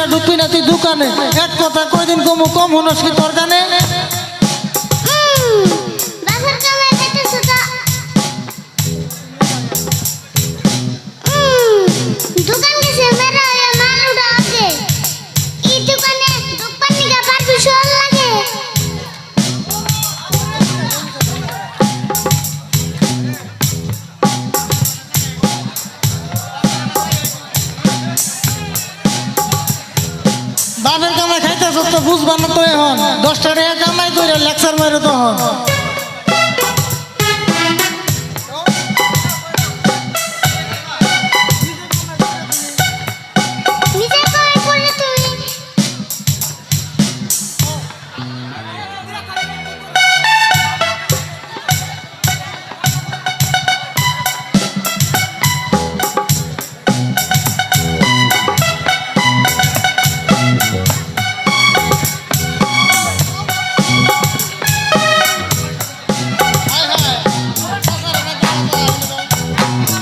লইয়া ঢুকবি না তুই দোকানে এক কথা কয়দিন কমু কম হনস কি তোর গানে বাজার কামাই খাইতেছ তো দোকান গেছে মেরা মাল উড়া আগে এই দোকানে দোকান নিগা পারবি শোল লাগে বাপের কামাই খাইতেছ তো বুঝবা না তো এখন 10 টাকা কামাই করে লেকচার মারো তখন নিজে কামাই করে তুমি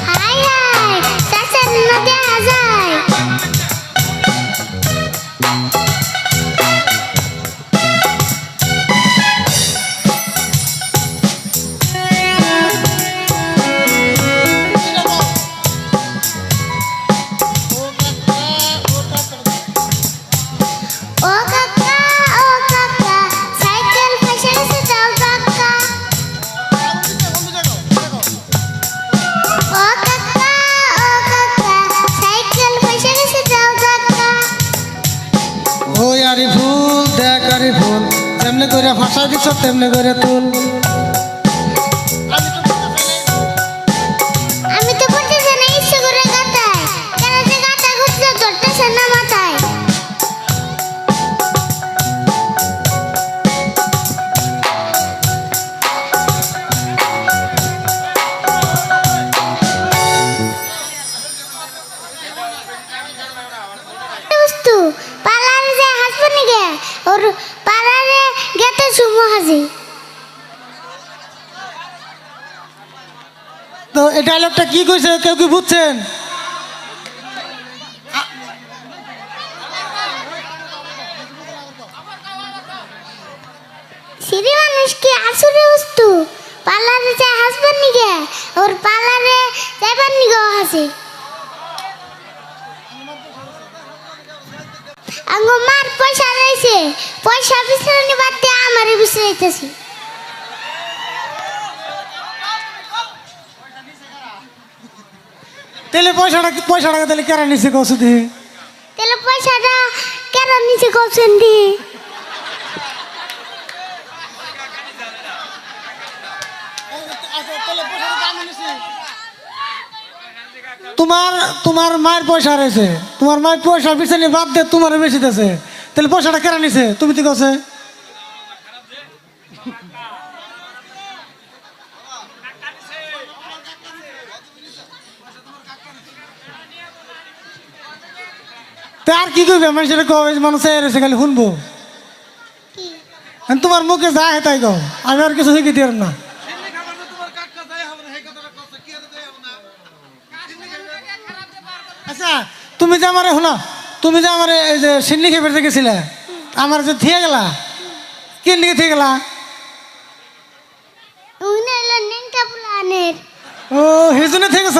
হাই হাই চাচার না দেখা যায় ও কাকা সাইকেল ফেসে গেছে যাও কাকা ও কাকা সাইকেল ফেসে গেছে যাও কাকা ওই আরি ফুল দেখ আরি ফুল তেমনি করে ফাঁসা দিচ্ছ তেমনি করে তুল আমি তো করতেছি না ইচ্ছে করে গাতায় কেন যে গাতা ঘুরতে ধরতেছে না মাথায় বস্তু পালারে যে হাসপানি গে ওর পালারে গেতে সুমো হাজি তো এই ডায়লগটা কি কইছে কেউ কি বুঝছেন সিরি মানুষ কি আসলে বস্তু পালারে যে হাসপানি গে ওর পালারে যাইবার নিগো হাসি আঙ্গো মার পয়সা রয়েছে পয়সা বিছানি বাদ দিয়ে আমারে বিছাইতেছি তাহলে পয়সাটা তাহলে কেরা নিছে কসু দি তাহলে পয়সাটা কেন নিচে করছেন দি তোমার মায়ের পয়সা রয়েছে তোমার মায়ের পয়সা পিছনে বাদ দিয়ে তোমার বেশি দিতেছে তাহলে পয়সাটা কেরা নিছে তুমি তো কছে তা আর কি করবে মানুষের কবে মানুষ রয়েছে খালি শুনবো কি আর তোমার মুখে যা হে তাই কও আমি আর কিছু শিখে দিলাম না আচ্ছা তুমি যে আমার শোনো তুমি যে আমার এই যে সিন্নি খেয়ে গেছিলে আমার যে থিয়ে গেলা কি লিখে থিয়ে গেলা উনি হলো নেংটা পুলানের ও সেই জন্য থেকে গেছ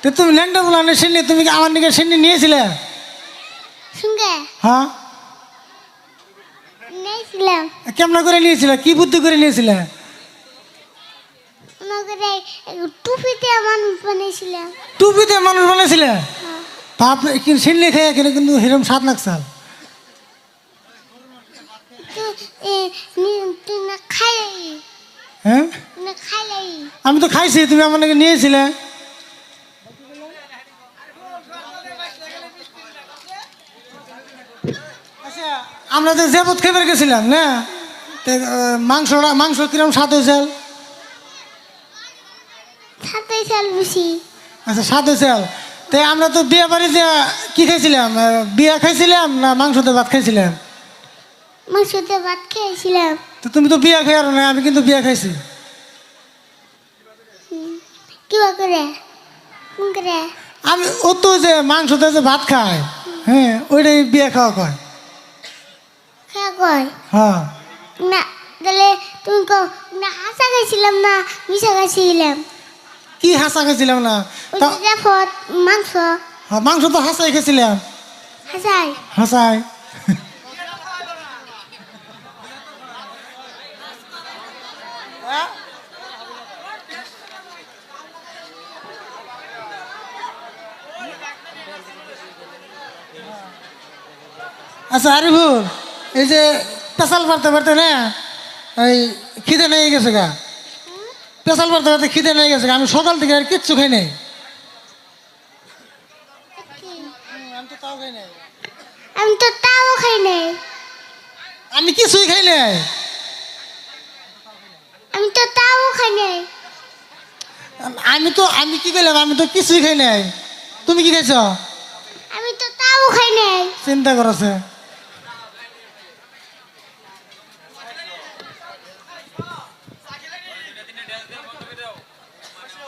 তো তুমি ল্যাংটা বলানে সিন্নি তুমি কি আমার দিকে সিন্নি নিয়েছিলে সঙ্গে হ্যাঁ নেইছিলাম কেমন করে নিয়েছিলে কি বুদ্ধি করে নিয়েছিলে ওনাকে টুপিতে মানুষ বানিয়েছিলাম টুপিতে মানুষ বানাইছিলে বাপ কিন্তু সিন্নি খেয়ে কিনে কিন্তু হিরম স্বাদ লাগছাল তো তুই না খাইলাই হ্যাঁ না খাইলাই আমি তো খাইছি তুমি আমার নাকি নিয়েছিলে আচ্ছা আমরা তো জেবত খেয়ে গেছিলাম না মাংস কিরম স্বাদ হয়েছিল সাথে চাল বেশি আচ্ছা স্বাদ হয়েছিল তাই আমরা তো বিয়ে বাড়িতে কি খাইছিলাম বিয়া খাইছিলাম না মাংসতে ভাত খাইছিলাম মাংসতে ভাত খেয়েছিলাম তো তুমি তো বিয়া খাই আর না আমি কিন্তু বিয়া খাইছি কিবা করে কোন করে আমি ও তো যে মাংসতে যে ভাত খায় হ্যাঁ ওইটাই বিয়ে খাওয়া কয়। হ্যাঁ কয় হ্যাঁ না, তাহলে তুমি কো না হাসা খাইছিলাম না মিশা খাইছিলাম? কি হাসা খেয়েছিলাম না? ওই তা যে ফট মাংস হ্যাঁ, মাংস তো হাসাই খেয়েছিলাম। হাসাই। হাসাই আচ্ছা আরিফুল, এই যে পেশাল পারতে পারতে না এই খিদে নিয়ে গেছে গা, পেশাল পারতে পারতে খিদে নিয়ে গেছে গা, আমি সকাল থেকে আর কিচ্ছু খাই নাই। আমি তো তাও খাই নাই, আমি তো তাও খাই নাই। আমি কিছুই খাই নাই। আমি তো তাও খাই নাই। আমি কি করলাম? আমি তো কিছুই খাই নাই। তুমি কি খাইছ? আমি তো তাও খাই নাই। চিন্তা করছে।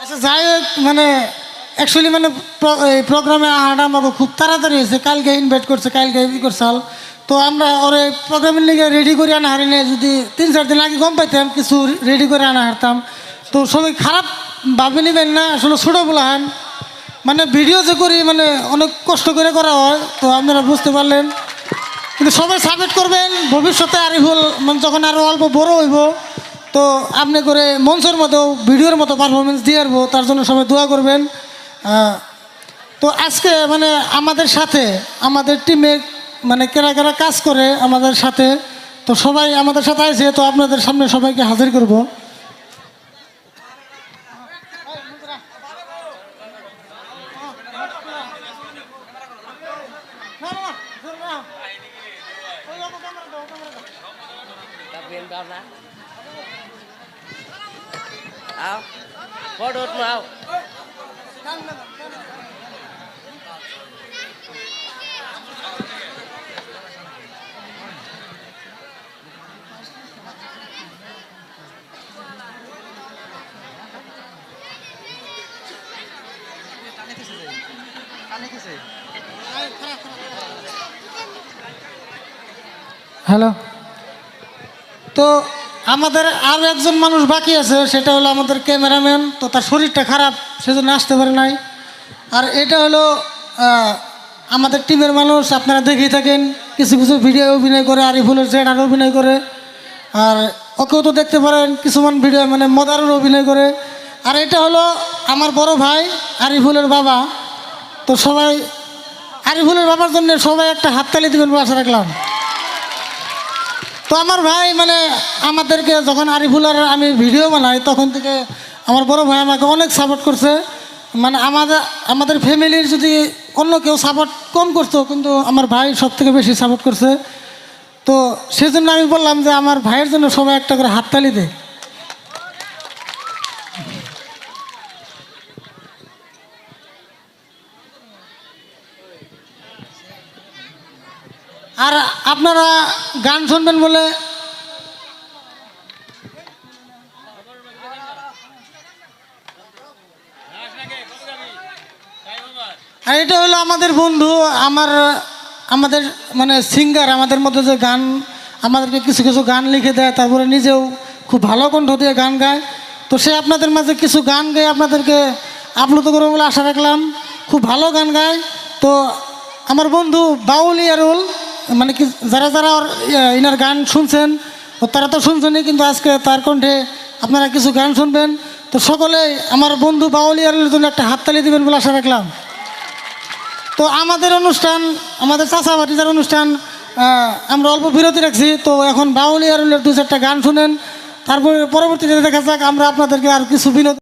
আচ্ছা যাই হোক, মানে অ্যাকচুয়ালি মানে এই প্রোগ্রামে আসাটা আমাকে খুব তাড়াতাড়ি হয়েছে। কালকে ইনভাইট করছে, কালকে ই করছাল। তো আমরা ওরে প্রোগ্রামের লিগে রেডি করে আনা হারি নাই। যদি 3-4 দিন আগে গম পাইতাম কিছু রেডি করে আনা হারতাম। তো সবাই খারাপ ভাবে নেবেন না, আসলে ছোটো বলাহান মানে ভিডিও যে করি মানে অনেক কষ্ট করে করা হয়, তো আপনারা বুঝতে পারলেন। কিন্তু সবাই সাপোর্ট করবেন। ভবিষ্যতে আরিফুল মানে যখন আরও অল্প বড় হইব, তো আপনি করে মঞ্চের মতো ভিডিওর মতো পারফরমেন্স দিয়ে আসবো, তার জন্য সবাই দোয়া করবেন। তো আজকে মানে আমাদের সাথে আমাদের টিমে মানে কেরা কেরা কাজ করে আমাদের সাথে, তো সবাই আমাদের সাথে আছে। তো আপনাদের সামনে সবাইকে হাজির করব। Ao, có đốt mà ao. Hello, তো আমাদের আরও একজন মানুষ বাকি আছে, সেটা হলো আমাদের ক্যামেরাম্যান। তো তার শরীরটা খারাপ, সেজন্য আসতে পারে নাই। আর এটা হলো আমাদের টিমের মানুষ, আপনারা দেখেই থাকেন কিছু কিছু ভিডিও অভিনয় করে, আরিফুলের জেডার অভিনয় করে। আর ওকেও তো দেখতে পারেন কিছুমান ভিডিও মানে মদারের অভিনয় করে। আর এটা হলো আমার বড় ভাই আরিফুলের বাবা। তো সবাই আরিফুলের বাবার জন্য সবাই একটা হাততালি দেবেন বলে আশা রাখলাম। তো আমার ভাই মানে আমাদেরকে যখন আরিফুলের আমি ভিডিও বানাই তখন থেকে আমার বড় ভাই আমাকে অনেক সাপোর্ট করছে। মানে আমাদের ফ্যামিলির যদি অন্য কেউ সাপোর্ট কম করতো, কিন্তু আমার ভাই সব থেকে বেশি সাপোর্ট করছে। তো সেজন্য আমি বললাম যে আমার ভাইয়ের জন্য সবাই একটা করে হাততালি দেয়। আর আপনারা গান শুনবেন বলে আর এটা হলো আমাদের বন্ধু, আমাদের মানে সিঙ্গার, আমাদের মধ্যে যে গান আমাদেরকে কিছু কিছু গান লিখে দেয়, তারপরে নিজেও খুব ভালো কণ্ঠ দিয়ে গান গায়। তো সে আপনাদের মাঝে কিছু গান গায়ে আপনাদেরকে আপ্লুত করবো বলে আশা রাখলাম। খুব ভালো গান গায়। তো আমার বন্ধু বাউল ইয়ারুল, মানে কি যারা যারা ইনার গান শুনছেন ও তারা তো শুনছেনই, কিন্তু আজকে তার কণ্ঠে আপনারা কিছু গান শুনবেন। তো সকলেই আমার বন্ধু বাউল ইয়ারুলের জন্য একটা হাততালি দিবেন বলে আশা রাখলাম। তো আমাদের অনুষ্ঠান, আমাদের চাচা ভাতিজার অনুষ্ঠান আমরা অল্প বিরতি রাখছি। তো এখন বাউল ইয়ারুলের 2-4টা গান শুনেন, তারপরে পরবর্তীতে দেখা যাক আমরা আপনাদেরকে আর কিছু বিনোদন